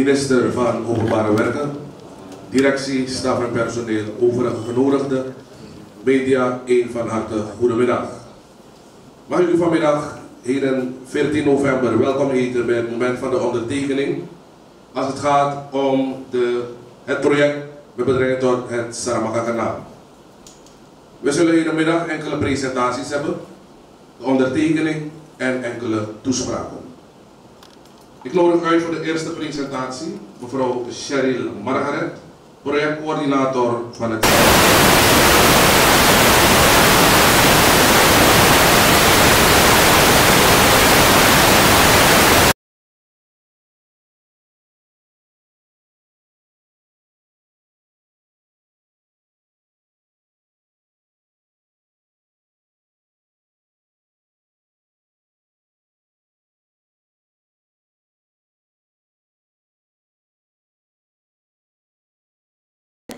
minister van Openbare Werken, directie, staf en personeel, overige genodigden, media, een van harte goedemiddag. Mag ik u vanmiddag, heden 14 november, welkom heten bij het moment van de ondertekening als het gaat om het project met betrekking tot het Saramacca kanaal. We zullen hedenmiddag enkele presentaties hebben, de ondertekening en enkele toespraken. Ik nodig uit voor de eerste presentatie mevrouw Cheryl Margaret, projectcoördinator van het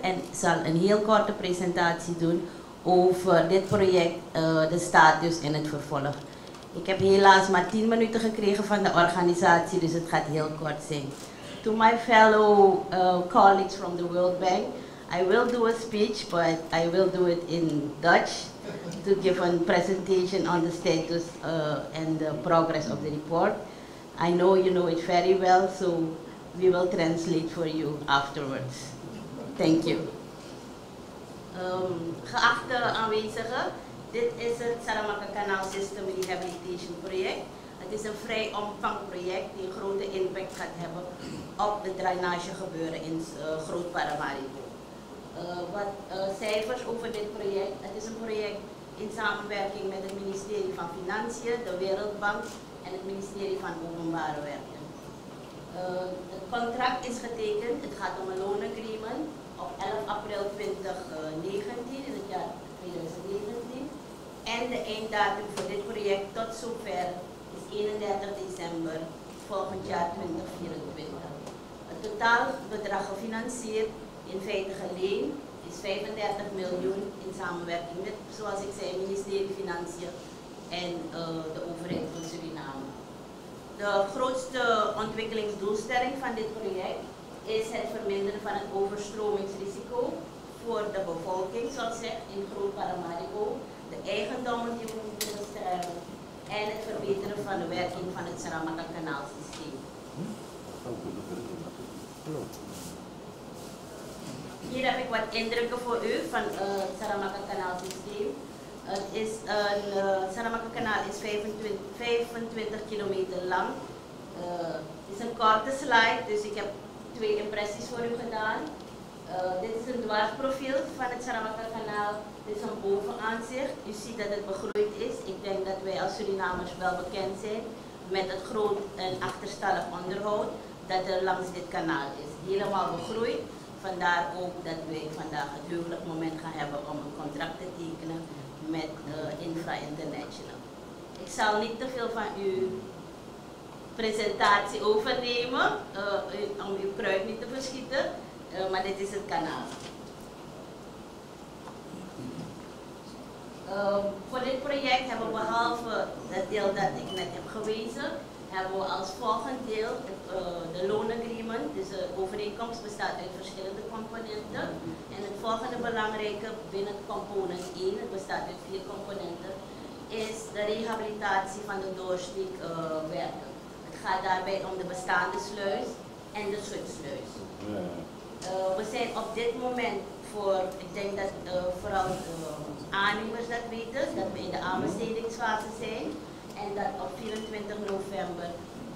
en zal een heel korte presentatie doen over dit project, de status en het vervolg. Ik heb helaas maar 10 minuten gekregen van de organisatie, dus het gaat heel kort zijn. To my fellow colleagues from the World Bank, I will do a speech, but I will do it in Dutch to give a presentation on the status and the progress of the report. I know you know it very well, so we will translate for you afterwards. Thank you. Geachte aanwezigen, dit is het Saramacca Kanaal System Rehabilitation Project. Het is een vrij omvangrijk project die een grote impact gaat hebben op de drainagegebeuren in Groot Paramaribo. Wat cijfers over dit project. Het is een project in samenwerking met het Ministerie van Financiën, de Wereldbank en het Ministerie van Openbare Werken. Het contract is getekend, het gaat om een loonagreement op 11 april 2019 in het jaar 2019 en de einddatum voor dit project tot zover is 31 december volgend jaar 2024. Het totaalbedrag gefinancierd, in feite geleend, is 35 miljoen in samenwerking met, zoals ik zei, het Ministerie van Financiën en de overheid van Suriname. De grootste ontwikkelingsdoelstelling van dit project is het verminderen van het overstromingsrisico voor de bevolking, zoals zegt, in Groot Paramaribo, de eigendommen die we moeten beschermen en het verbeteren van de werking van het Saramacca kanaalsysteem. Hier heb ik wat indrukken voor u van het Saramacca kanaalsysteem. Het Saramacca kanaal is 25 kilometer lang. Het is een korte slide, dus ik heb 2 impressies voor u gedaan. Dit is een dwarsprofiel van het Saramacca kanaal. Dit is een bovenaanzicht. U ziet dat het begroeid is. Ik denk dat wij als Surinamers wel bekend zijn met het groot en achterstallig onderhoud dat er langs dit kanaal is. Helemaal begroeid. Vandaar ook dat wij vandaag het heugelijk moment gaan hebben om een contract te tekenen met Infra International. Ik zal niet te veel van uw presentatie overnemen, om uw kruid niet te verschieten, maar dit is het kanaal. Voor dit project hebben we behalve het deel dat ik net heb gewezen, hebben we als volgend deel de loonagreement. Dus de overeenkomst bestaat uit verschillende componenten. En het volgende belangrijke binnen component 1, het bestaat uit 4 componenten, is de rehabilitatie van de doorsteek werken. Het gaat daarbij om de bestaande sluis en de schutsluis. We zijn op dit moment voor, ik denk dat vooral aannemers dat weten, dat we in de aanbestedingsfase zijn. En dat op 24 november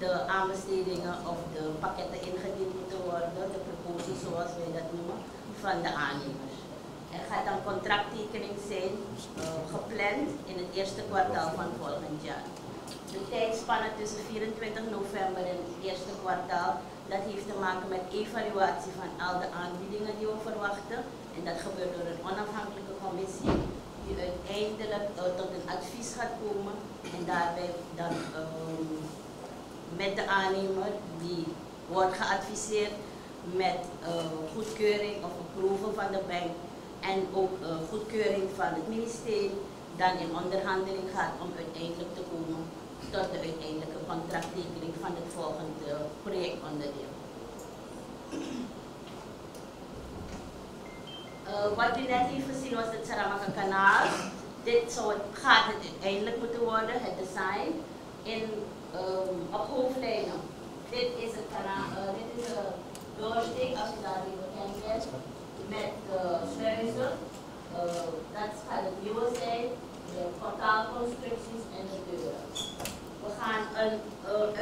de aanbestedingen of de pakketten ingediend moeten worden, de proposals zoals wij dat noemen, van de aannemers. Er gaat een contracttekening zijn gepland in het eerste kwartaal van volgend jaar. De tijdspanne tussen 24 november en het eerste kwartaal, dat heeft te maken met evaluatie van al de aanbiedingen die we verwachten. En dat gebeurt door een onafhankelijke commissie die uiteindelijk tot een advies gaat komen en daarbij dan met de aannemer die wordt geadviseerd met goedkeuring of approval van de bank en ook goedkeuring van het ministerie, dan in onderhandeling gaat om uiteindelijk te komen tot de uiteindelijke contracttekening van het volgende projectonderdeel. Wat u net heeft gezien was het Saramacca kanaal. Gaat het uiteindelijk moeten worden, het design, op hoofdlijnen. Dit is het kanaal, dit is een doorsteek, als u daarmee bekend bent, met sluizen. Dat gaat het nieuwe zijn, de portaalconstructies en de deuren. We gaan een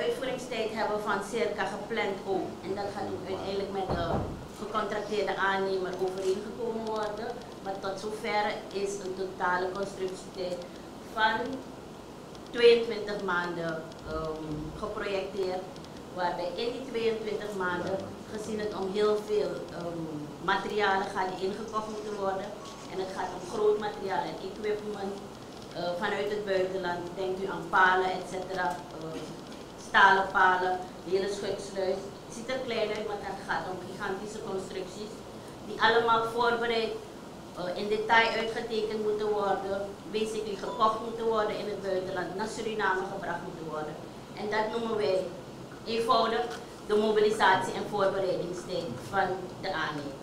uitvoeringstijd hebben van circa gepland ook. En dat gaat ook uiteindelijk met de gecontracteerde aannemer overeengekomen worden. Maar tot zover is een totale constructietijd van 22 maanden geprojecteerd. Waarbij in die 22 maanden, gezien het om heel veel materialen gaat die ingekocht moeten worden. En het gaat om groot materiaal en equipment vanuit het buitenland. Denkt u aan palen, etc. Stalen palen, de hele schutsluis. Het ziet er klein uit, maar het gaat om gigantische constructies. Die allemaal voorbereid, in detail uitgetekend moeten worden. Basically gekocht moeten worden in het buitenland, naar Suriname gebracht moeten worden. En dat noemen wij eenvoudig de mobilisatie en voorbereidingstijd van de aannemer.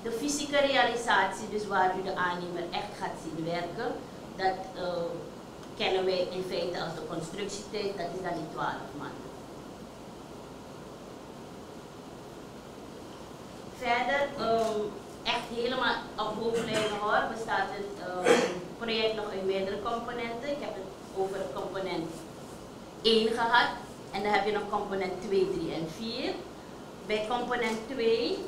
De fysieke realisatie, dus waar u de aannemer echt gaat zien werken, dat kennen wij in feite als de constructietijd, dat is dan in 12 maanden. Verder, echt helemaal op hoofdlijnen hoor, bestaat het project nog uit meerdere componenten. Ik heb het over component 1 gehad en dan heb je nog component 2, 3 en 4. Bij component 2,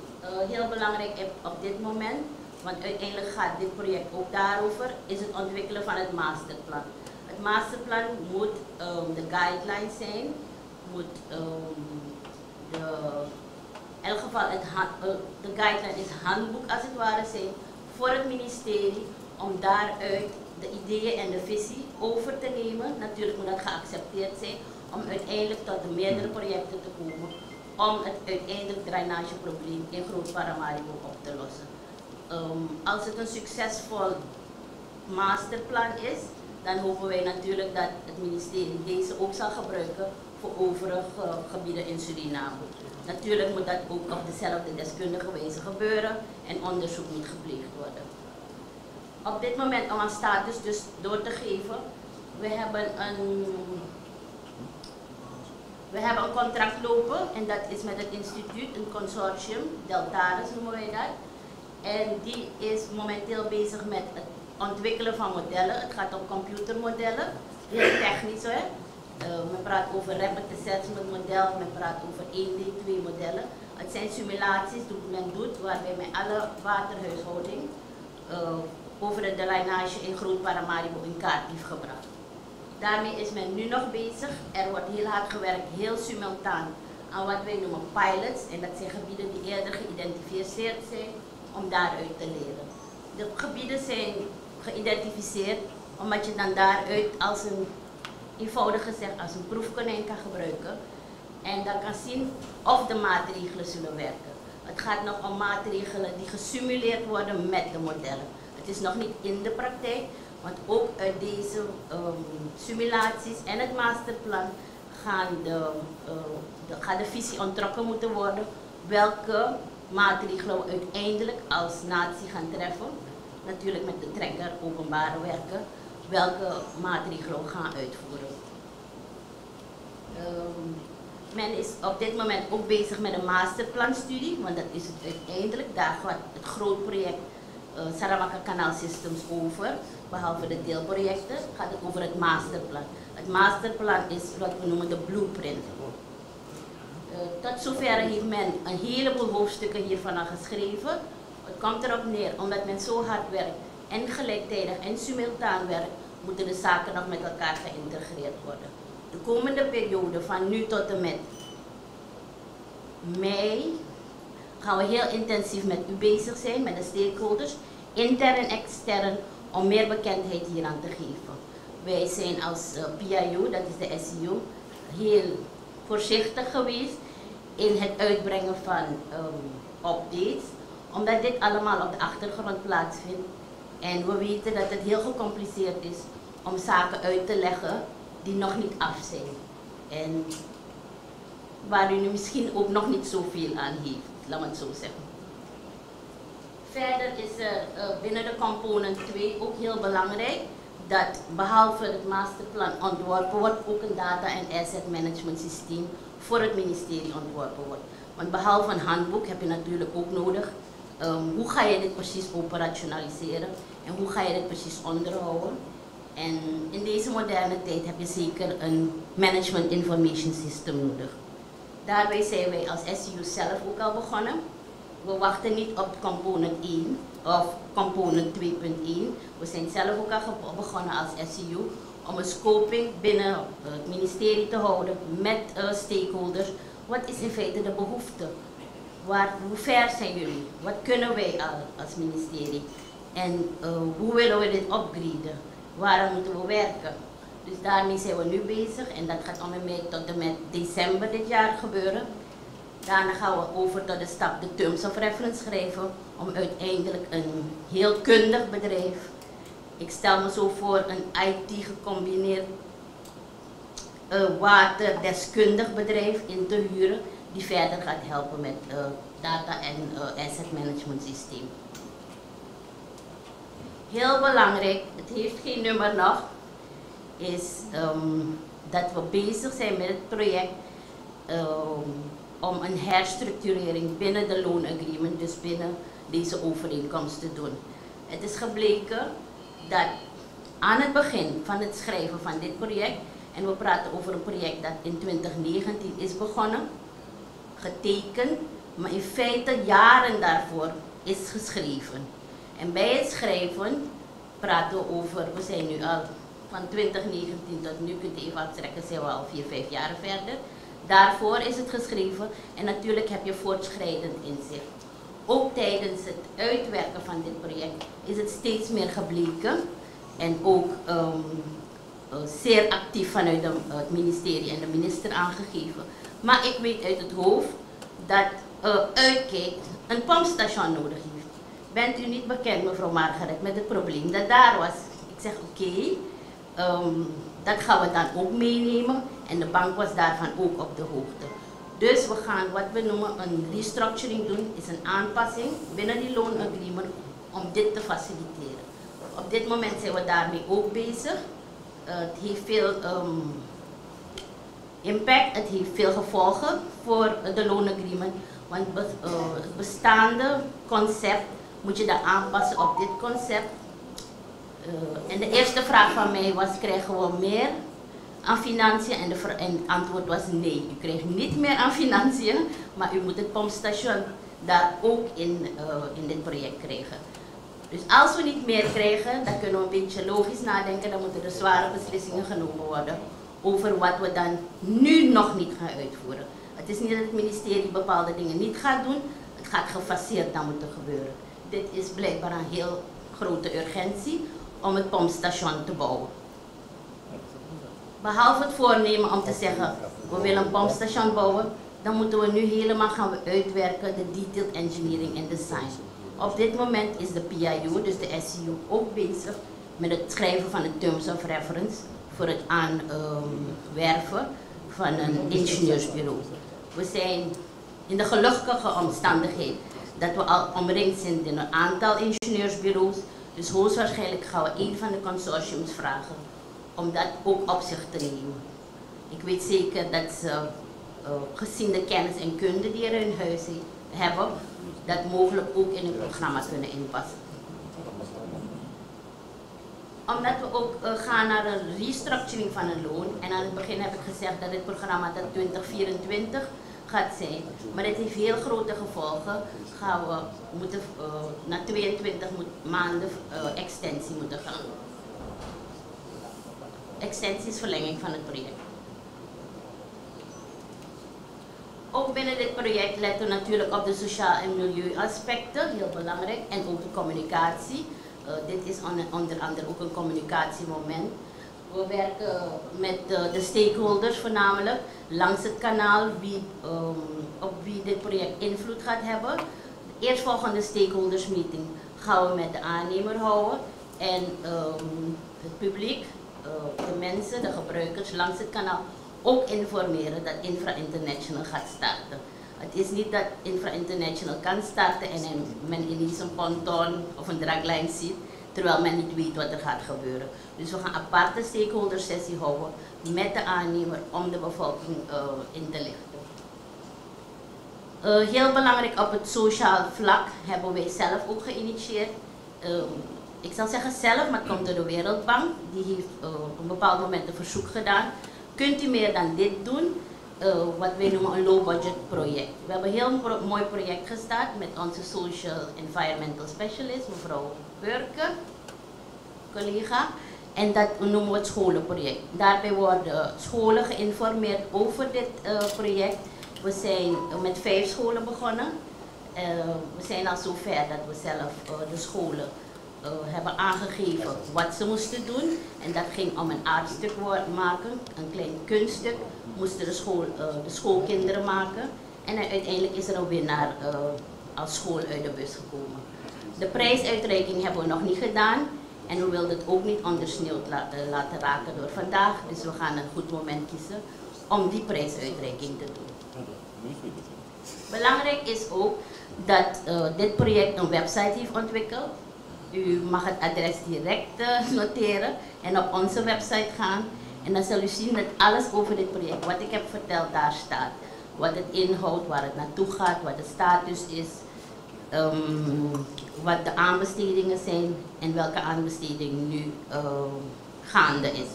heel belangrijk op dit moment, want uiteindelijk gaat dit project ook daarover, is het ontwikkelen van het masterplan. Het masterplan moet de guidelines zijn, moet in elk geval de guideline is handboek als het ware zijn voor het ministerie om daaruit de ideeën en de visie over te nemen. Natuurlijk moet dat geaccepteerd zijn om uiteindelijk tot de meerdere projecten te komen om het uiteindelijk drainageprobleem in Groot Paramaribo op te lossen. Als het een succesvol masterplan is, dan hopen wij natuurlijk dat het ministerie deze ook zal gebruiken voor overige gebieden in Suriname. Natuurlijk moet dat ook op dezelfde deskundige wijze gebeuren en onderzoek moet gepleegd worden. Op dit moment, om een status dus door te geven, we hebben een contract lopen en dat is met het instituut, een consortium, Deltaris noemen wij dat. En die is momenteel bezig met het ontwikkelen van modellen. Het gaat om computermodellen, heel technisch hè. Men praat over rapid assessment model, men praat over 1D, 2 modellen. Het zijn simulaties die men doet waarbij men alle waterhuishouding over de drainage in Groot Paramaribo in kaart heeft gebracht. Daarmee is men nu nog bezig. Er wordt heel hard gewerkt, heel simultaan aan wat wij noemen pilots. En dat zijn gebieden die eerder geïdentificeerd zijn om daaruit te leren. De gebieden zijn geïdentificeerd omdat je dan daaruit als een eenvoudig gezegd als een proefkonijn kan gebruiken en dan kan zien of de maatregelen zullen werken. Het gaat nog om maatregelen die gesimuleerd worden met de modellen. Het is nog niet in de praktijk, want ook uit deze simulaties en het masterplan gaat de visie ontrokken moeten worden welke maatregelen we uiteindelijk als natie gaan treffen. Natuurlijk met de trekker Openbare Werken. Welke maatregelen we gaan uitvoeren. Men is op dit moment ook bezig met een masterplanstudie, want dat is het uiteindelijk. Daar gaat het groot project Saramacca Kanaal Systems over, behalve de deelprojecten, gaat het over het masterplan. Het masterplan is wat we noemen de blueprint. Tot zover heeft men een heleboel hoofdstukken hiervan al geschreven. Het komt erop neer, omdat men zo hard werkt en gelijktijdig en simultaan werkt, moeten de zaken nog met elkaar geïntegreerd worden. De komende periode van nu tot en met mei gaan we heel intensief met u bezig zijn, met de stakeholders, intern en extern, om meer bekendheid hieraan te geven. Wij zijn als PIO, dat is de SEO, heel voorzichtig geweest in het uitbrengen van updates, omdat dit allemaal op de achtergrond plaatsvindt. En we weten dat het heel gecompliceerd is om zaken uit te leggen die nog niet af zijn. En waar u nu misschien ook nog niet zoveel aan heeft. laat me het zo zeggen. Verder is er binnen de component 2 ook heel belangrijk dat behalve het masterplan ontworpen wordt, ook een data- en asset management systeem voor het ministerie ontworpen wordt. Want behalve een handboek heb je natuurlijk ook nodig, hoe ga je dit precies operationaliseren en hoe ga je dit precies onderhouden. En in deze moderne tijd heb je zeker een management information system nodig. Daarbij zijn wij als SCU zelf ook al begonnen. We wachten niet op component 1 of component 2.1. We zijn zelf ook al begonnen als SCU om een scoping binnen het ministerie te houden met stakeholders. Wat is in feite de behoefte? Hoe ver zijn jullie? Wat kunnen wij al als ministerie? En hoe willen we dit upgraden? Waar moeten we werken? Dus daarmee zijn we nu bezig en dat gaat tot en met december dit jaar gebeuren. Daarna gaan we over tot de stap de Terms of Reference schrijven om uiteindelijk een heel kundig bedrijf, ik stel me zo voor een IT gecombineerd waterdeskundig bedrijf in te huren die verder gaat helpen met data en asset management systeem. Heel belangrijk, het heeft geen nummer nog, is dat we bezig zijn met het project om een herstructurering binnen de loonagreement, dus binnen deze overeenkomst te doen. Het is gebleken dat aan het begin van het schrijven van dit project, en we praten over een project dat in 2019 is begonnen, getekend, maar in feite jaren daarvoor is geschreven. En bij het schrijven praten we over, we zijn nu al van 2019 tot nu, kunt u even aftrekken, zijn we al 4-5 jaar verder. Daarvoor is het geschreven en natuurlijk heb je voortschrijdend inzicht. Ook tijdens het uitwerken van dit project is het steeds meer gebleken en ook zeer actief vanuit het ministerie en de minister aangegeven. Maar ik weet uit het hoofd dat uitkijkt een pompstation nodig heeft. Bent u niet bekend, mevrouw Margaret, met het probleem dat daar was? Ik zeg oké, dat gaan we dan ook meenemen en de bank was daarvan ook op de hoogte. Dus we gaan wat we noemen een restructuring doen, is een aanpassing binnen die loonagreement om dit te faciliteren. Op dit moment zijn we daarmee ook bezig. Het heeft veel impact, het heeft veel gevolgen voor de loonagreement, want het bestaande concept moet je dan aanpassen op dit concept. En de eerste vraag van mij was, krijgen we meer aan financiën? En het antwoord was nee, u krijgt niet meer aan financiën, maar u moet het pompstation daar ook in dit project krijgen. Dus als we niet meer krijgen, dan kunnen we een beetje logisch nadenken, dan moeten er zware beslissingen genomen worden over wat we dan nu nog niet gaan uitvoeren. Het is niet dat het ministerie bepaalde dingen niet gaat doen, het gaat gefaseerd dan moeten gebeuren. Dit is blijkbaar een heel grote urgentie om het pompstation te bouwen. Behalve het voornemen om te zeggen, we willen een pompstation bouwen, dan moeten we nu helemaal gaan uitwerken de detailed engineering en design. Op dit moment is de PIU, dus de SCU, ook bezig met het schrijven van een Terms of Reference voor het aanwerven van een ingenieursbureau. We zijn in de gelukkige omstandigheid dat we al omringd zijn in een aantal ingenieursbureaus, dus hoogstwaarschijnlijk gaan we een van de consortiums vragen om dat ook op zich te nemen. Ik weet zeker dat ze, gezien de kennis en kunde die er in huis hebben, dat mogelijk ook in het programma kunnen inpassen. Omdat we ook gaan naar een restructuring van een loon, en aan het begin heb ik gezegd dat dit programma tot 2024 gaat zijn, maar dit heeft heel grote gevolgen, gaan we moeten naar 22 maanden extensie moeten gaan. Extensie is verlenging van het project. Ook binnen dit project letten we natuurlijk op de sociaal en milieuaspecten, heel belangrijk, en ook de communicatie. Dit is onder andere ook een communicatiemoment. We werken met de stakeholders voornamelijk langs het kanaal op wie dit project invloed gaat hebben. De eerstvolgende stakeholders meeting gaan we met de aannemer houden en het publiek, de mensen, de gebruikers langs het kanaal ook informeren dat Infra International gaat starten. Het is niet dat Infra International kan starten en men ineens een ponton of een draglijn ziet, terwijl men niet weet wat er gaat gebeuren. Dus we gaan een aparte stakeholder sessie houden met de aannemer om de bevolking in te lichten. Heel belangrijk op het sociaal vlak hebben wij zelf ook geïnitieerd. Ik zal zeggen zelf, maar het komt door de Wereldbank. Die heeft op een bepaald moment een verzoek gedaan. Kunt u meer dan dit doen? Wat wij noemen een low budget project. We hebben een heel mooi project gestart met onze Social Environmental Specialist, mevrouw Werken, collega. En dat noemen we het scholenproject. Daarbij worden scholen geïnformeerd over dit project. We zijn met 5 scholen begonnen. We zijn al zover dat we zelf de scholen hebben aangegeven wat ze moesten doen. En dat ging om een aartstuk maken, een klein kunststuk. Moesten de schoolkinderen maken. En uiteindelijk is er een winnaar als school uit de bus gekomen. De prijsuitreiking hebben we nog niet gedaan. En we wilden het ook niet ondersneeuwd laten raken door vandaag. Dus we gaan een goed moment kiezen om die prijsuitreiking te doen. Belangrijk is ook dat dit project een website heeft ontwikkeld. U mag het adres direct noteren en op onze website gaan. En dan zal u zien dat alles over dit project, wat ik heb verteld, daar staat. Wat het inhoudt, waar het naartoe gaat, wat de status is, wat de aanbestedingen zijn en welke aanbesteding nu gaande is.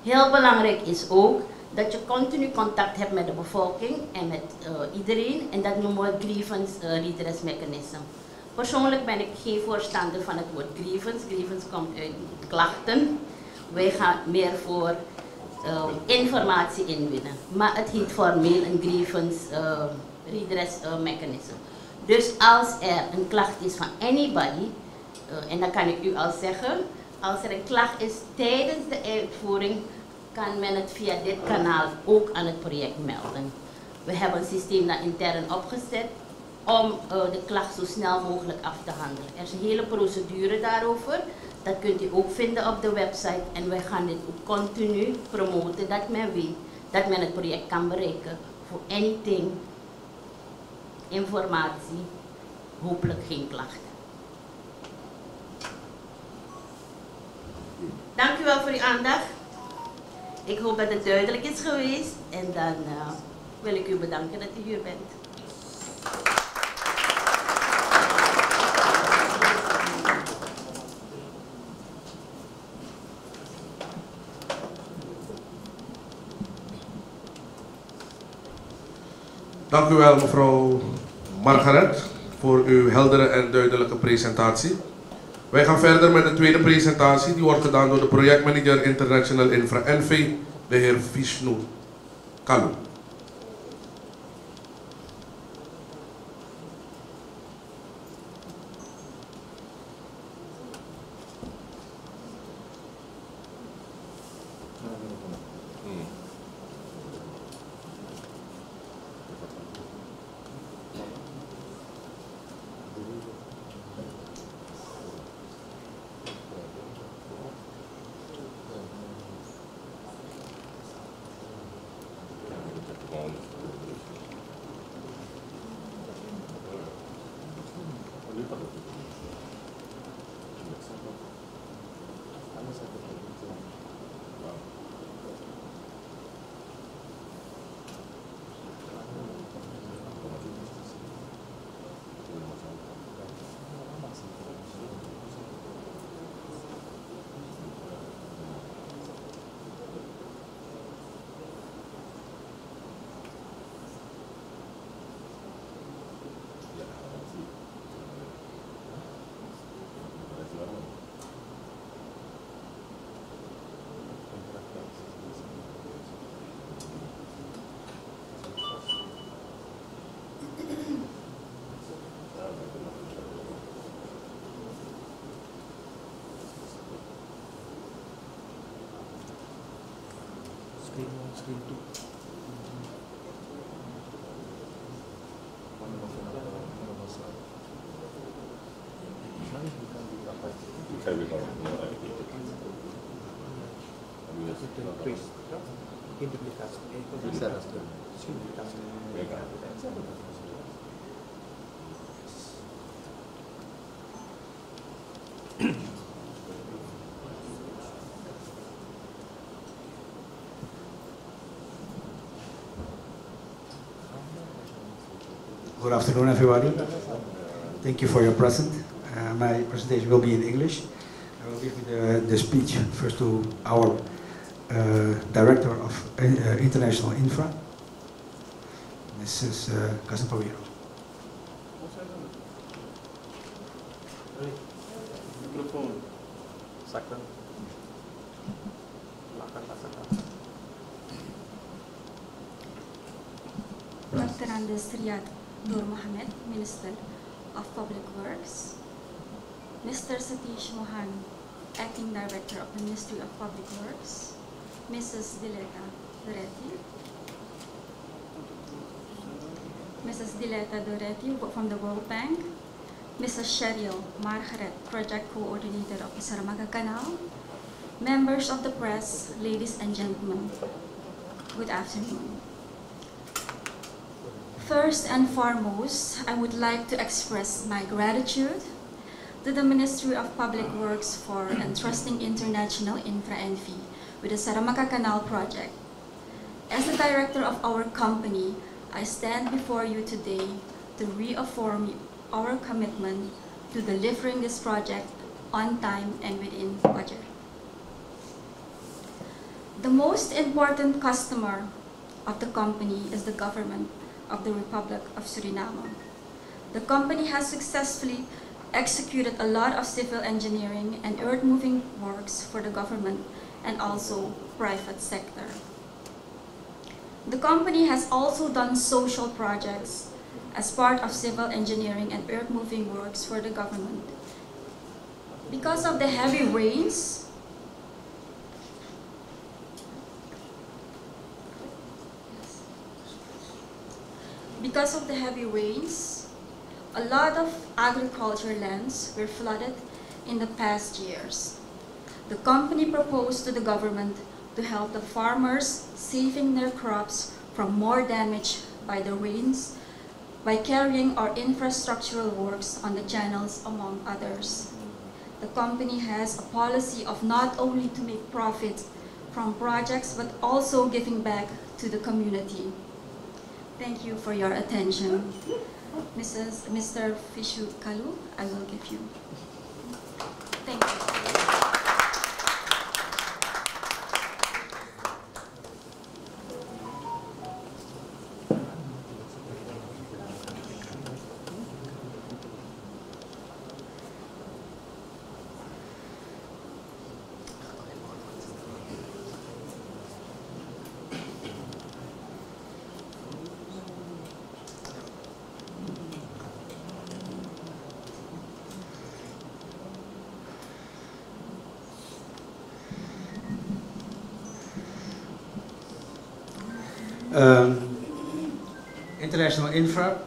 Heel belangrijk is ook dat je continu contact hebt met de bevolking en met iedereen. En dat noemen we grievance redress mechanism. Persoonlijk ben ik geen voorstander van het woord grievance. Grievance komt uit klachten. Wij gaan meer voor informatie inwinnen. Maar het heet formeel een grievance redress mechanism. Dus als er een klacht is van anybody, en dan kan ik u al zeggen, als er een klacht is tijdens de uitvoering, kan men het via dit kanaal ook aan het project melden. We hebben een systeem daar intern opgezet om de klacht zo snel mogelijk af te handelen. Er is een hele procedure daarover. Dat kunt u ook vinden op de website. En wij gaan dit ook continu promoten, dat men weet dat men het project kan bereiken voor anything, informatie, hopelijk geen klachten. Dank u wel voor uw aandacht. Ik hoop dat het duidelijk is geweest en dan wil ik u bedanken dat u hier bent. Dank u wel, mevrouw Margaret, voor uw heldere en duidelijke presentatie. Wij gaan verder met de tweede presentatie. Die wordt gedaan door de projectmanager International Infra NV, de heer Vishnu Kalu. Good afternoon, everybody. Thank you for your presence. My presentation will be in English. I will give you the speech first to our Director of International Infra, Mrs. Casampaviro. Dr. Andes Riyad Nur Mohammed, Minister of Public Works, Mr. Satish Mohan, Acting Director of the Ministry of Public Works, Mrs. Dileta Doretti, from the World Bank, Mrs. Cheryl Margaret, Project Coordinator of the Saramacca Canal, members of the press, ladies and gentlemen, good afternoon. First and foremost, I would like to express my gratitude to the Ministry of Public Works for entrusting International Infra NV with the Saramacca Canal project. As the director of our company, I stand before you today to reaffirm our commitment to delivering this project on time and within budget. The most important customer of the company is the government of the Republic of Suriname. The company has successfully executed a lot of civil engineering and earth-moving works for the government and also private sector. The company has also done social projects as part of civil engineering and earth-moving works for the government. Because of the heavy rains, a lot of agriculture lands were flooded in the past years. The company proposed to the government to help the farmers saving their crops from more damage by the rains by carrying our infrastructural works on the channels, among others. The company has a policy of not only to make profit from projects but also giving back to the community. Thank you for your attention. Mr. Fishu Kalu, I will give you. Thank you. International Infra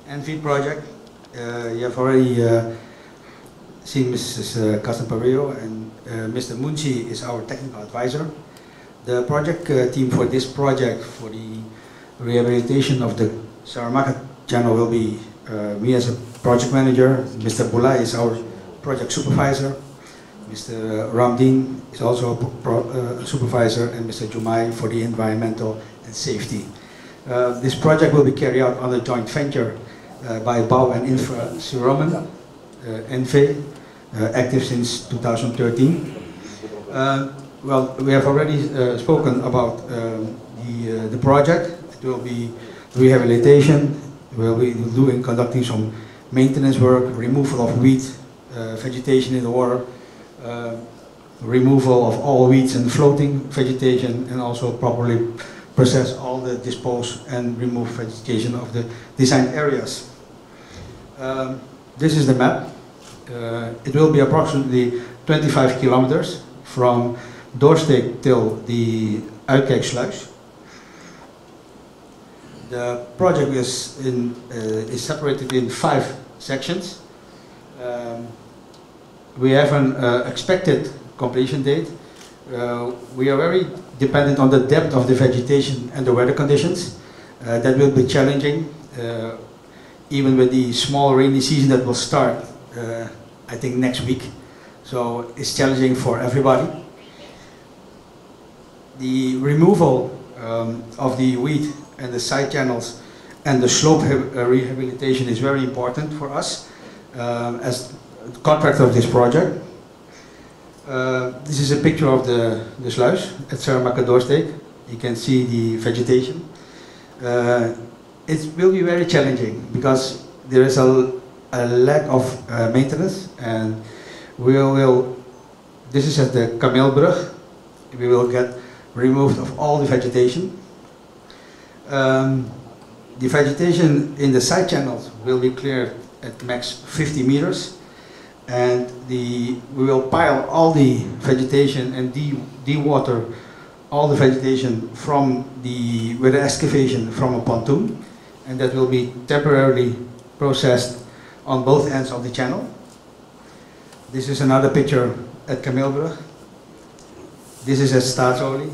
NV project. You have already seen Mrs. Casampaviro, and Mr. Munchi is our technical advisor. The project team for this project, for the rehabilitation of the Saramacca channel, will be me as a project manager. Mr. Bulai is our project supervisor. Mr. Ramdin is also a supervisor, and Mr. Jumai for the environmental and safety. This project will be carried out on a joint venture by Bouw and Infra Suriname, NV, active since 2013. Well, we have already spoken about the project. It will be rehabilitation. We'll be conducting some maintenance work, removal of weed, vegetation in the water, removal of all weeds and floating vegetation, and also properly process all the dispose and remove vegetation of the designed areas. This is the map. It will be approximately 25 kilometers from Doorsteek till the Uitkijksluis. The project is separated in 5 sections. We have an expected completion date We are very dependent on the depth of the vegetation and the weather conditions. That will be challenging, even with the small rainy season that will start, I think, next week. So it's challenging for everybody. The removal of the weed and the side channels and the slope rehabilitation is very important for us as contractor of this project. This is a picture of the sluis at Saramacca doorsteek. You can see the vegetation. It will be very challenging because there is a lack of maintenance, and this is at the Kameelbrug. We will get removed of all the vegetation. The vegetation in the side channels will be cleared at max 50 meters, and we will pile all the vegetation and de-water all the vegetation with the excavation from a pontoon, and that will be temporarily processed on both ends of the channel. This is another picture at Kameelbrug. This is at Staatsolie.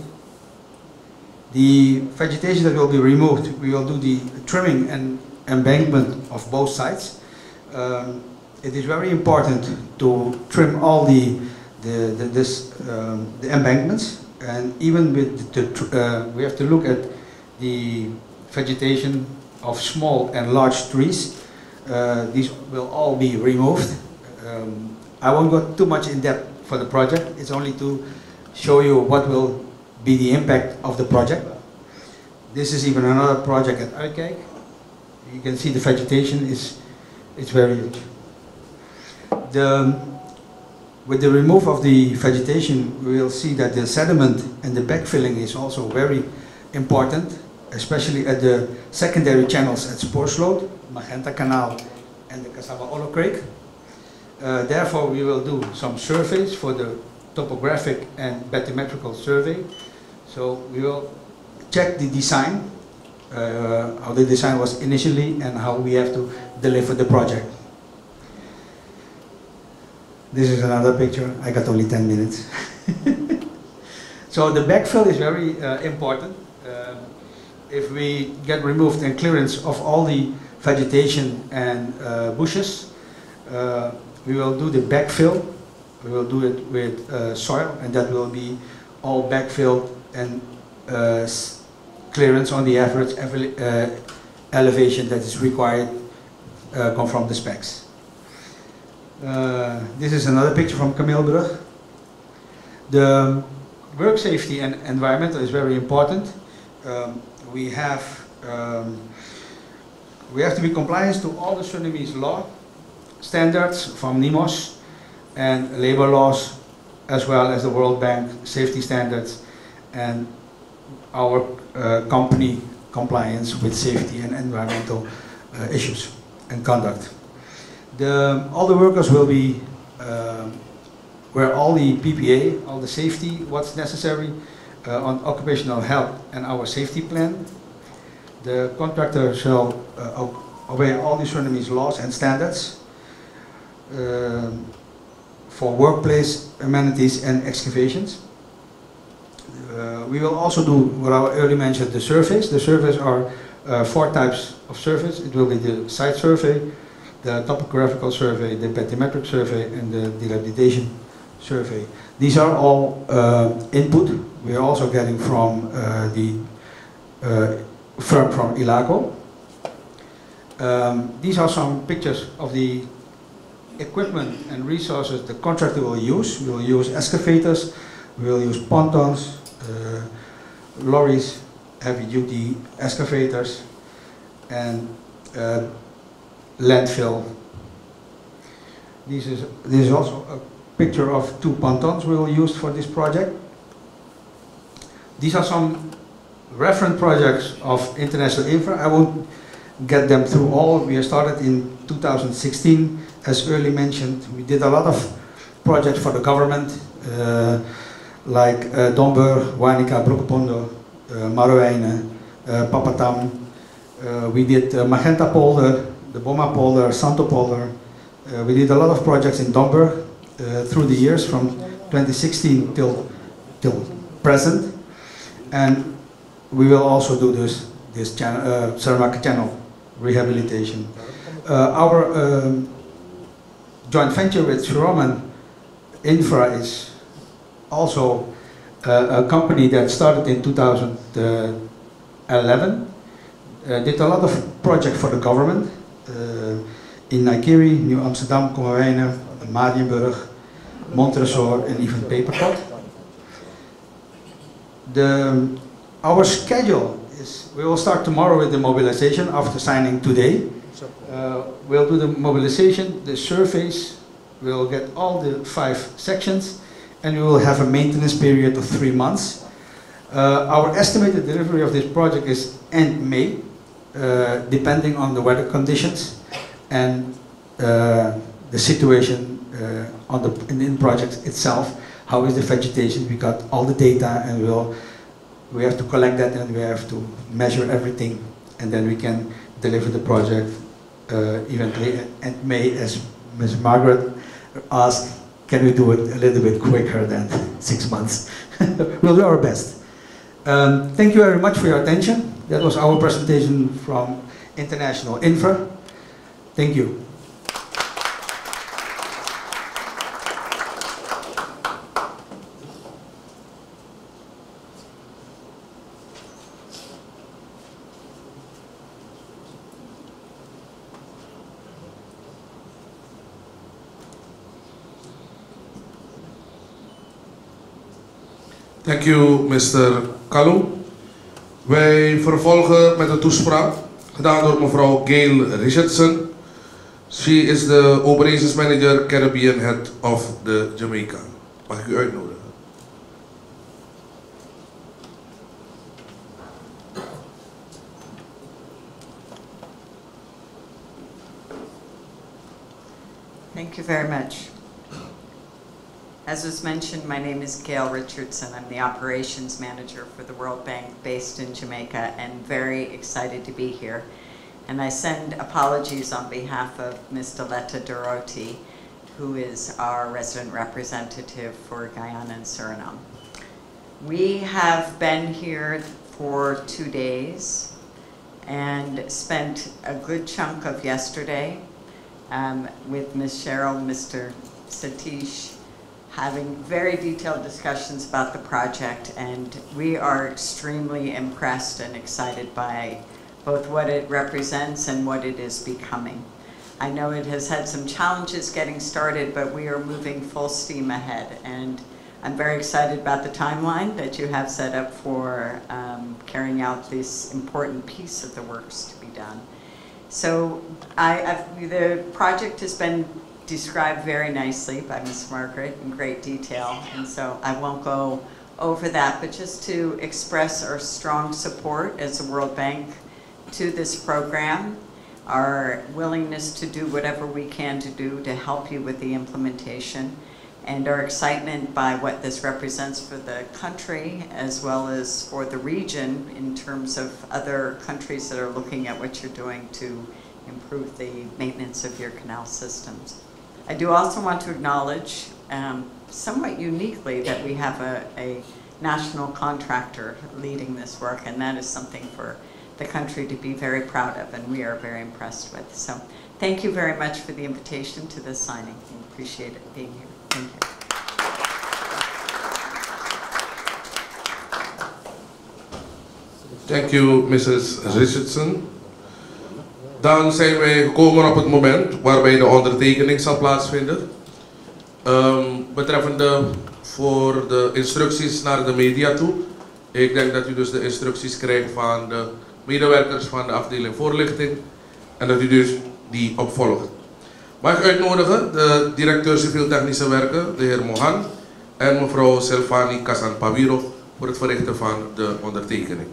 The vegetation that will be removed, we will do the trimming and embankment of both sides. It is very important to trim all the embankments, and even with we have to look at the vegetation of small and large trees. These will all be removed. I won't go too much in depth for the project. It's only to show you what will be the impact of the project. This is even another project at Werken. You can see the vegetation it's very huge. With the remove of the vegetation, we will see that the sediment and the backfilling is also very important, especially at the secondary channels at Spoorsloot, Magenta Kanaal, and the Cassava-Ollo Creek. Therefore, we will do some surveys for the topographic and bathymetrical survey. So we will check the design, how the design was initially, and how we have to deliver the project. This is another picture. I got only 10 minutes. So the backfill is very important. If we get removed and clearance of all the vegetation and bushes, we will do the backfill. We will do it with soil, and that will be all backfilled and clearance on the average elevation that is required come from the specs. This is another picture from Kameelbrug. The work safety and environmental is very important. We have to be compliant to all the Surinamese law standards from NIMOS and labor laws, as well as the World Bank safety standards and our company compliance with safety and environmental issues and conduct. All the workers will be wear all the PPA, all the safety, what's necessary on occupational health and our safety plan. The contractor shall obey all the Surinamese laws and standards for workplace amenities and excavations. We will also do what I earlier mentioned, the surveys. The surveys are 4 types of surveys. It will be the site survey, the topographical survey, the bathymetric survey, and the dilapidation survey. These are all input we are also getting from the firm from Ilaco. These are some pictures of the equipment and resources the contractor will use. We will use excavators, we will use pontons, lorries, heavy-duty excavators, and landfill. This is also a picture of 2 pontons we will use for this project. These are some reference projects of international infra. I won't get them through all. We started in 2016, as earlier mentioned. We did a lot of projects for the government, like Domburg, Wanica, Broekepondo, Marowijne, Papatam. We did Magenta Polder, the Boma Polder, Santo Polder. We did a lot of projects in Domburg through the years from 2016 till till present, and we will also do this Saramacca channel rehabilitation. Our joint venture with Roman Infra is also a company that started in 2011. Did a lot of projects for the government in Nigeria, New Amsterdam, Kommerwijnen, Marienburg, Montresor, and even Peperpot. Our schedule is, we will start tomorrow with the mobilization after signing today. We'll do the mobilization, the surveys, we'll get all the 5 sections, and we will have a maintenance period of 3 months. Our estimated delivery of this project is end May, depending on the weather conditions and the situation in the project itself. How is the vegetation? We got all the data, and we have to collect that, and we have to measure everything, and then we can deliver the project eventually end May, as Ms. Margaret asked. Can we do it a little bit quicker than 6 months? We'll do our best. Thank you very much for your attention. That was our presentation from International Infra. Thank you. Thank you, Mr. Kalu. Wij vervolgen met een toespraak gedaan door mevrouw Gail Richardson. She is the Operations Manager Caribbean Head of the Jamaica. Mag ik u uitnodigen? Thank you very much. As was mentioned, my name is Gail Richardson. I'm the Operations Manager for the World Bank based in Jamaica, and very excited to be here. And I send apologies on behalf of Ms. Deletta Doroti, who is our resident representative for Guyana and Suriname. We have been here for 2 days and spent a good chunk of yesterday with Ms. Cheryl, Mr. Satish, having very detailed discussions about the project, and we are extremely impressed and excited by both what it represents and what it is becoming. I know it has had some challenges getting started, but we are moving full steam ahead, and I'm very excited about the timeline that you have set up for carrying out this important piece of the works to be done. So the project has been described very nicely by Ms. Margaret in great detail, and so I won't go over that, but just to express our strong support as the World Bank to this program, our willingness to do whatever we can to do to help you with the implementation, and our excitement by what this represents for the country as well as for the region in terms of other countries that are looking at what you're doing to improve the maintenance of your canal systems. I do also want to acknowledge, somewhat uniquely, that we have a national contractor leading this work, and that is something for the country to be very proud of, and we are very impressed with. So thank you very much for the invitation to this signing. We appreciate it being here. Thank you. Thank you, Mrs. Richardson. Dan zijn wij gekomen op het moment waarbij de ondertekening zal plaatsvinden. Betreffende voor de instructies naar de media toe. Ik denk dat u dus de instructies krijgt van de medewerkers van de afdeling voorlichting en dat u dus die opvolgt. Mag ik uitnodigen de directeur civiel technische werken, de heer Mohan, en mevrouw Silvani Kasan-Pawiro voor het verrichten van de ondertekening.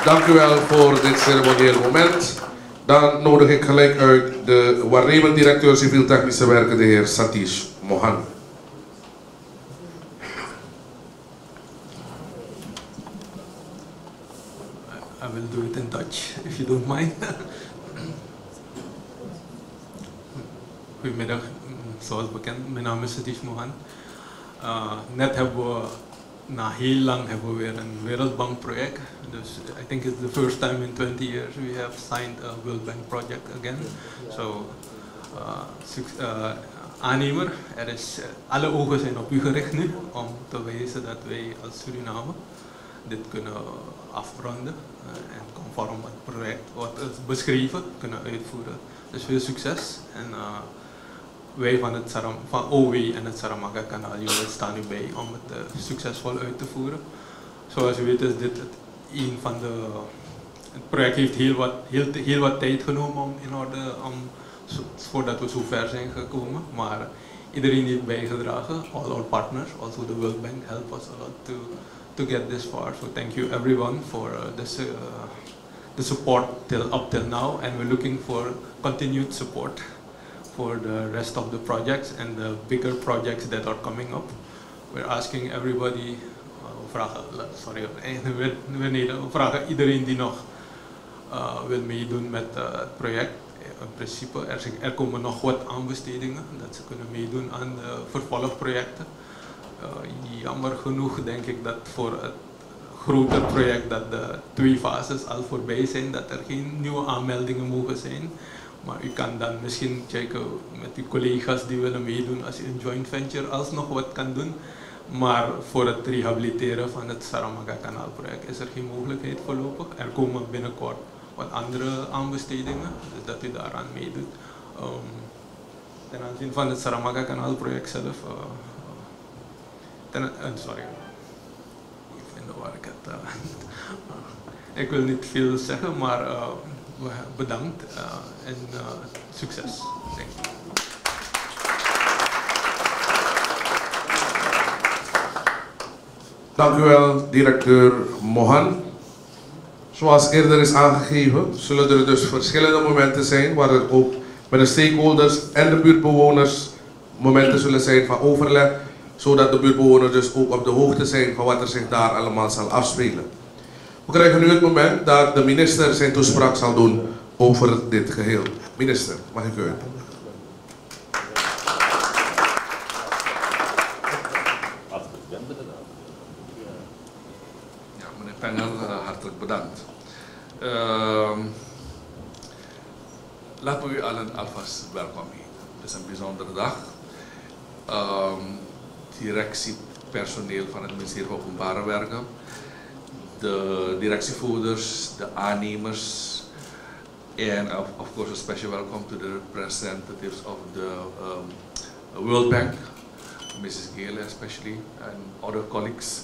Dank u wel voor dit ceremonieel moment. Dan nodig ik gelijk uit de waarnemend directeur civiel-technische werken, de heer Satish Mohan. I will do it in Dutch, if you don't mind. Goedemiddag, zoals bekend, mijn naam is Satish Mohan. Net hebben we, na heel lang hebben we weer een Wereldbankproject. Dus I think it's the first time in 20 years we have signed a World Bank project again. So, aannemer, alle ogen zijn op u gericht nu om te wijzen dat wij als Suriname dit kunnen afronden en conform het project wat is beschreven kunnen uitvoeren. Dus veel succes en wij van OW en het Saramacca kanaal staan u bij om het succesvol uit te voeren. Zoals u weet is dit een van de... Het project heeft heel wat tijd genomen voordat we zo ver zijn gekomen, maar iedereen heeft bijgedragen, all our partners, also the World Bank helped us a lot to get this far. So thank you everyone for the support up till now, and we're looking for continued support for the rest of the projects and the bigger projects that are coming up. We're asking everybody, we vragen iedereen die nog wil meedoen met het project. In principe, er komen nog wat aanbestedingen, dat ze kunnen meedoen aan de vervolgprojecten. Jammer genoeg denk ik dat voor het groter project dat de 2 fases al voorbij zijn, dat er geen nieuwe aanmeldingen mogen zijn. Maar u kan dan misschien checken met uw collega's die willen meedoen als u een joint venture alsnog wat kan doen. Maar voor het rehabiliteren van het Saramacca kanaalproject is er geen mogelijkheid voorlopig. Er komen binnenkort wat andere aanbestedingen, dus dat u daaraan meedoet. Ten aanzien van het Saramacca kanaalproject zelf, sorry, ik vind waar ik het... ik wil niet veel zeggen, maar bedankt en succes. Thank you. Dank u wel, directeur Mohan. Zoals eerder is aangegeven, zullen er dus verschillende momenten zijn waar er ook met de stakeholders en de buurtbewoners momenten zullen zijn van overleg, zodat de buurtbewoners dus ook op de hoogte zijn van wat er zich daar allemaal zal afspelen. We krijgen nu het moment dat de minister zijn toespraak zal doen over dit geheel. Minister, mag ik u? Ja, meneer Pengel, hartelijk bedankt. Laten we u allen alvast welkom heten. Het is een bijzondere dag. Directiepersoneel van het Ministerie van Openbare Werken, de directievoerders, de aannemers, and of course a special welcome to the representatives of the World Bank, Mrs. Gale especially, and other colleagues,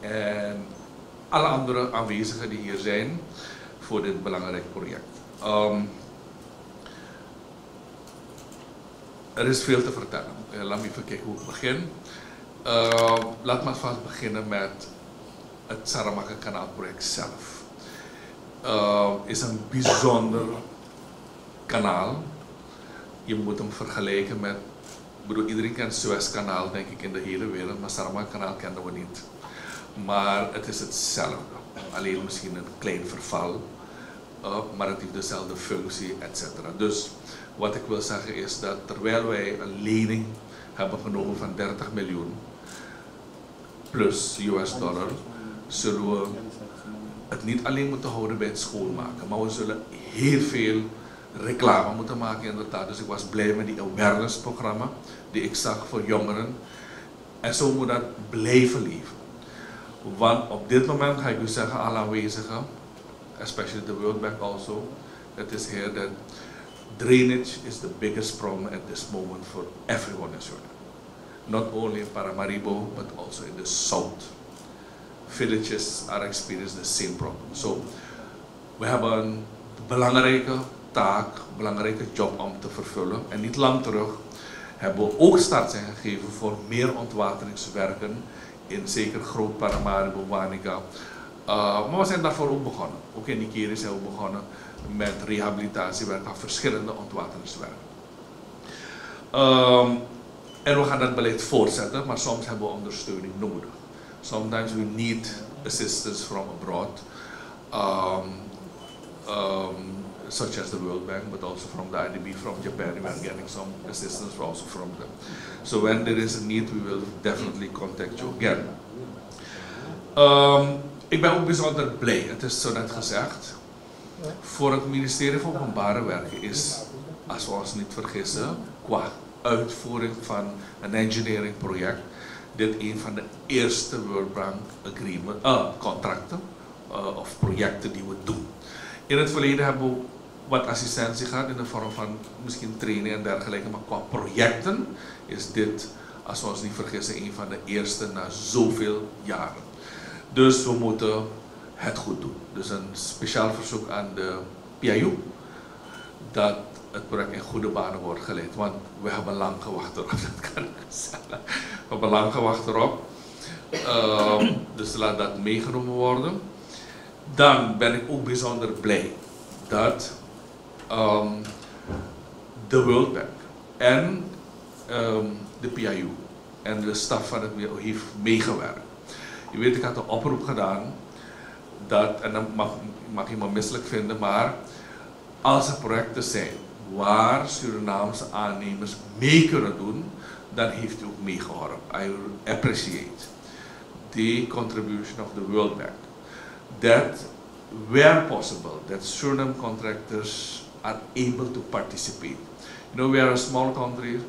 en alle andere aanwezigen die hier zijn voor dit belangrijk project. Er is veel te vertellen. Laat me even kijken hoe ik begin. Laat me vast beginnen met het Saramacca kanaalproject zelf. Is een bijzonder kanaal. Je moet hem vergelijken met, ik bedoel, iedereen kent Suezkanaal denk ik in de hele wereld, maar Saramacca kanaal kenden we niet. Maar het is hetzelfde, alleen misschien een klein verval, maar het heeft dezelfde functie, etc. Dus wat ik wil zeggen is dat terwijl wij een lening hebben genomen van 30 miljoen plus US dollar, zullen we het niet alleen moeten houden bij het schoonmaken, maar we zullen heel veel reclame moeten maken inderdaad. Dus ik was blij met die awareness programma die ik zag voor jongeren. En zo moet dat blijven leven. Want op dit moment ga ik u zeggen, alle aanwezigen, especially the World Bank also, that is here that drainage is the biggest problem at this moment for everyone in Suriname. Not only in Paramaribo, but also in the south. Villages are experiencing the same problem. So, we hebben een belangrijke taak, een belangrijke job om te vervullen. En niet lang terug hebben we ook start zijn gegeven voor meer ontwateringswerken in zeker Groot Paramaribo, Wanica, Maar we zijn daarvoor ook begonnen. Ook in Nigeria zijn we begonnen met rehabilitatiewerk aan verschillende ontwateringswerken. En we gaan dat beleid voortzetten, maar soms hebben we ondersteuning nodig. Sometimes we need assistance from abroad, such as the World Bank, but also from the IDB, from Japan. We are getting some assistance also from them. So when there is a need, we will definitely contact you again. Ik ben ook bijzonder blij, het is zo net gezegd, voor het Ministerie van Openbare Werken is, als we ons niet vergissen, qua uitvoering van een engineering project, dit een van de eerste World Bank contracten of projecten die we doen. In het verleden hebben we wat assistentie gehad in de vorm van misschien training en dergelijke, maar qua projecten is dit, als we ons niet vergissen, een van de eerste na zoveel jaren. Dus we moeten het goed doen. Dus een speciaal verzoek aan de PIU dat het project in goede banen wordt geleid. Want we hebben lang gewacht erop, dat kan ik zeggen. We hebben lang gewacht erop. Dus laat dat meegenomen worden. Dan ben ik ook bijzonder blij dat de World Bank en de PIU en de staf van het heeft meegewerkt. Je weet, ik had een oproep gedaan dat, en dan mag je me misselijk vinden, maar als er projecten zijn waar Surinaamse aannemers mee kunnen doen, dan heeft u ook meegeholpen. I appreciate the contribution of the World Bank. That where possible, that Suriname contractors are able to participate. You know, we are a small country,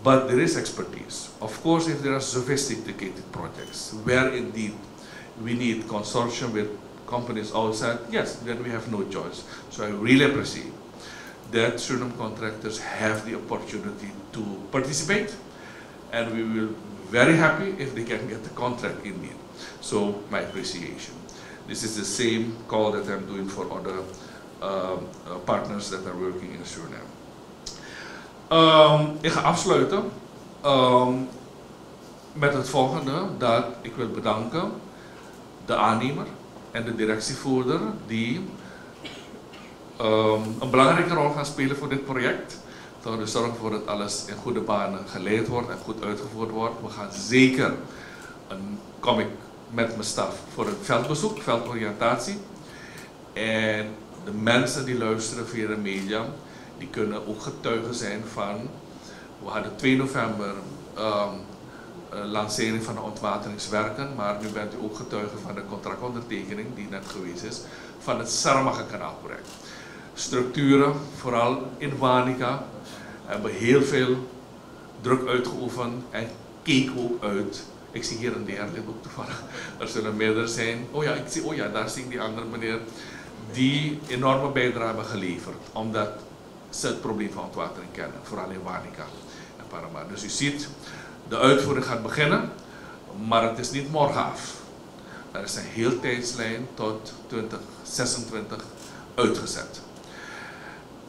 but there is expertise. Of course, if there are sophisticated projects where indeed we need consortium with companies outside, yes, then we have no choice. So I really appreciate that Suriname contractors have the opportunity to participate, and we will be very happy if they can get the contract indeed. So my appreciation. This is the same call that I'm doing for other partners that are working in Suriname. Ik ga afsluiten met het volgende, dat ik wil bedanken de aannemer en de directievoerder die een belangrijke rol gaan spelen voor dit project. Te zorgen voor dat alles in goede banen geleid wordt en goed uitgevoerd wordt. We gaan zeker, kom ik met mijn staf voor een veldbezoek, veldoriëntatie. En de mensen die luisteren via de media, die kunnen ook getuigen zijn van, we hadden 2 november lancering van de ontwateringswerken, maar nu bent u ook getuige van de contractondertekening die net geweest is, van het Saramacca kanaalproject. Structuren, vooral in Wanica, hebben heel veel druk uitgeoefend en keken ook uit. Ik zie hier een derde ook toevallig, er zullen meerdere zijn. Oh ja, daar zie ik die andere meneer, die enorme bijdrage hebben geleverd, omdat ze het probleem van ontwatering kennen, vooral in Wanica en Panama. Dus u ziet, de uitvoering gaat beginnen, maar het is niet morgen af. Er is een heel tijdslijn tot 2026 uitgezet.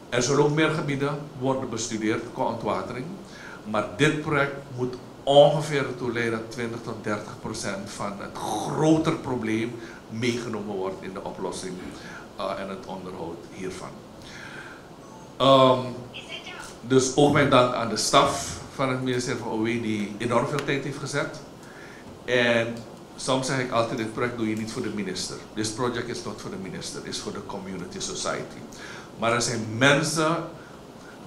Er zullen ook meer gebieden worden bestudeerd qua ontwatering, maar dit project moet ongeveer ertoe leiden dat 20 tot 30% van het groter probleem meegenomen wordt in de oplossing en het onderhoud hiervan. Dus ook mijn dank aan de staf van het ministerie van OW die enorm veel tijd heeft gezet. En soms zeg ik altijd, dit project doe je niet voor de minister. This project is not voor de minister, het is voor de community society. Maar er zijn mensen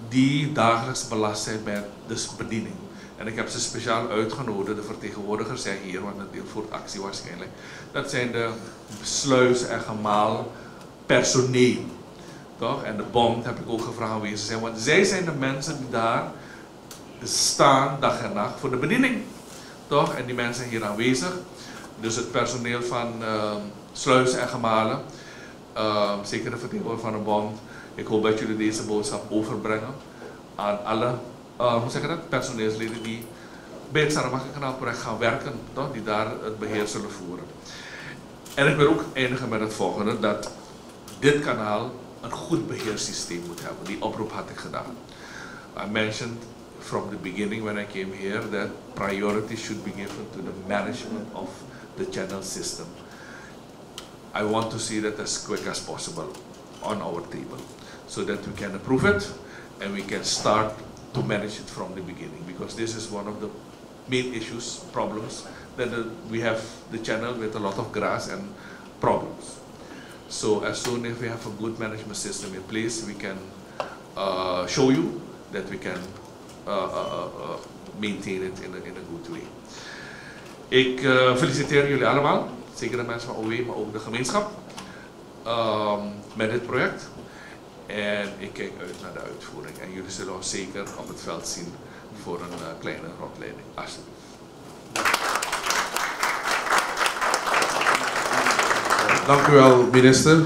die dagelijks belast zijn met de bediening. En ik heb ze speciaal uitgenodigd, de vertegenwoordigers zijn hier, want het deel voert actie waarschijnlijk. Dat zijn de sluis- en gemaal personeel. Toch? En de bond heb ik ook gevraagd aanwezig zijn, want zij zijn de mensen die daar staan dag en nacht voor de bediening. Toch? En die mensen zijn hier aanwezig. Dus het personeel van sluizen en gemalen, zeker de vertegenwoordiger van de bond. Ik hoop dat jullie deze boodschap overbrengen aan alle personeelsleden die bij het Saramacca kanaalproject gaan werken, toch? Die daar het beheer zullen voeren. En ik wil ook eindigen met het volgende, dat dit kanaal een goed beheersysteem moet hebben. Die oproep had ik gedaan. I mentioned from the beginning when I came here that priority should be given to the management of the channel system. I want to see that as quick as possible on our table so that we can approve it and we can start to manage it from the beginning, because this is one of the main issues, problems, that we have the channel with a lot of grass and problems. So as soon as we have a good management system in place, we can show you that we can maintain it in a good way. Ik feliciteer jullie allemaal, zeker de mensen van OW, maar ook de gemeenschap, met dit project. En ik kijk uit naar de uitvoering. En jullie zullen ons zeker op het veld zien voor een kleine rondleiding. Alsjeblieft. Dank u wel, minister.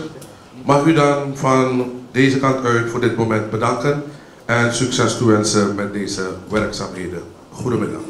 Mag u dan van deze kant uit voor dit moment bedanken en succes toewensen met deze werkzaamheden. Goedemiddag.